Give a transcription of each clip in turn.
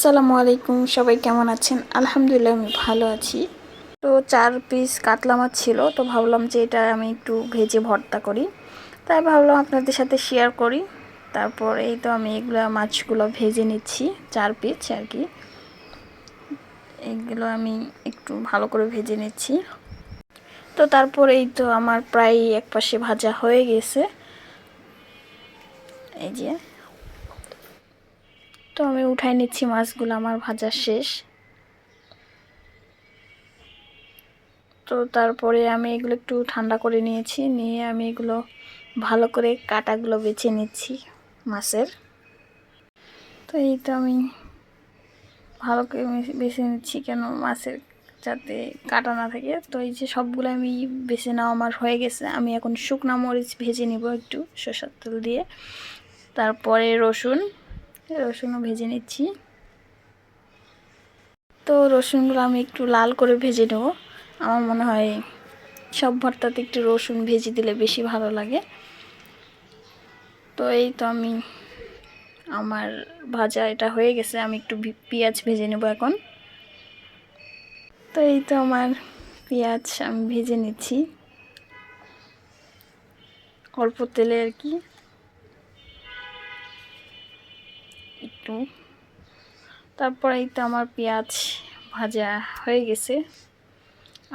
আসসালামু আলাইকুম, সবাই কেমন আছেন? আলহামদুলিল্লাহ আমি ভালো আছি। তো 4 পিস কাতলা মাছ ছিল, তো ভাবলাম যে এটা আমি একটু ভেজে ভর্তা করি, তাই ভাবলাম আপনাদের সাথে শেয়ার করি। তারপর এই তো আমি এগুলো মাছগুলো ভেজে নিচ্ছি, 4 পিস আর কি। এইগুলো আমি একটু ভালো করে ভেজে নিচ্ছি। তো তারপর এই তো আমার প্রায় এক পাশে ভাজা হয়ে গেছে, এই যে। তো আমি উঠাই নিচ্ছি মাছগুলো, আমার ভাজা শেষ। তো তারপরে আমি এগুলো একটু ঠান্ডা করে নিয়েছি, নিয়ে আমি এগুলো ভালো করে কাটাগুলো বেছে নিচ্ছি মাছের। তো এই তো আমি ভালো করে বেছে নিচ্ছি, কেন মাছের যাতে কাটা না থাকে। তো এই যে সবগুলো আমি বেছে নেওয়া আমার হয়ে গেছে। আমি এখন শুকনো মরিচ ভেজে নিব একটু সরষের তেল দিয়ে। তারপরে রসুনও ভেজে নিচ্ছি। তো রসুনগুলো আমি একটু লাল করে ভেজে নেব। আমার মনে হয় সব ভর্তাতে একটু রসুন ভেজে দিলে বেশি ভালো লাগে। তো এই তো আমার ভাজা এটা হয়ে গেছে, আমি একটু পেঁয়াজ ভেজে নেব এখন। তো এই তো আমার পেঁয়াজ আমি ভেজে নিচ্ছি অল্প তেলে আর কি, একটু। তারপর এই তো আমার পেঁয়াজ ভাজা হয়ে গেছে,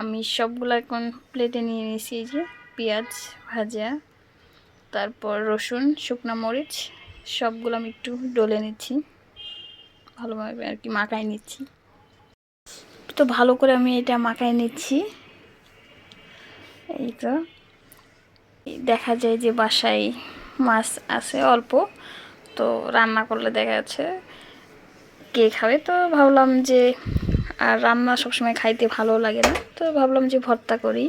আমি সবগুলো এখন প্লেটে নিয়ে নিয়েছি। এই যে পেঁয়াজ ভাজা, তারপর রসুন, শুকনো মরিচ সবগুলো আমি একটু ডলে নিচ্ছি, ভালোভাবে আর কি মাখাই নিচ্ছি। তো ভালো করে আমি এটা মাখাই নিচ্ছি। এই তো দেখা যায় যে বাসায় মাছ আছে অল্প, তো রান্না করলে দেখা যাচ্ছে কে খাবে। তো ভাবলাম যে আর রান্না সবসময় খাইতে ভালো লাগে না, তো ভাবলাম যে ভর্তা করি।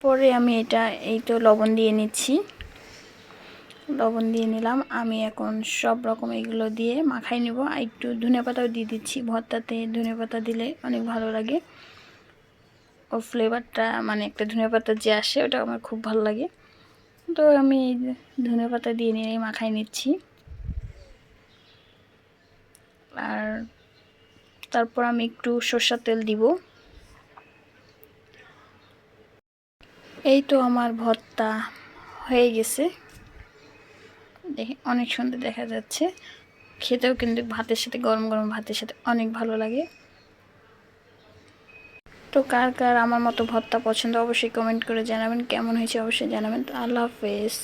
পরে আমি এই তো লবণ দিয়ে নিচ্ছি, লবণ দিয়ে নিলাম। আমি এখন সব রকম এগুলো দিয়ে মাখাই নেব। আর একটু ধনেপাতাও দিয়ে দিচ্ছি, ভর্তাতে ধনেপাতা দিলে অনেক ভালো লাগে। ওর ফ্লেভারটা মানে একটা ধনেপাতা যে আসে, ওটা আমার খুব ভালো লাগে। তো আমি ধনেপাতা দিয়ে নিয়ে মাখাই নিচ্ছি। আর তারপর আমি একটু সরষের তেল দিব। এই তো আমার ভর্তা হয়ে গেছে, দেখে অনেক সুন্দর দেখা যাচ্ছে। খেতেও কিন্তু ভাতের সাথে, গরম গরম ভাতের সাথে অনেক ভালো লাগে। তো কার কার আমার মতো ভর্তা পছন্দ অবশ্যই কমেন্ট করে জানাবেন, কেমন হয়েছে অবশ্যই জানাবেন। তো আল্লাহ হাফেজ।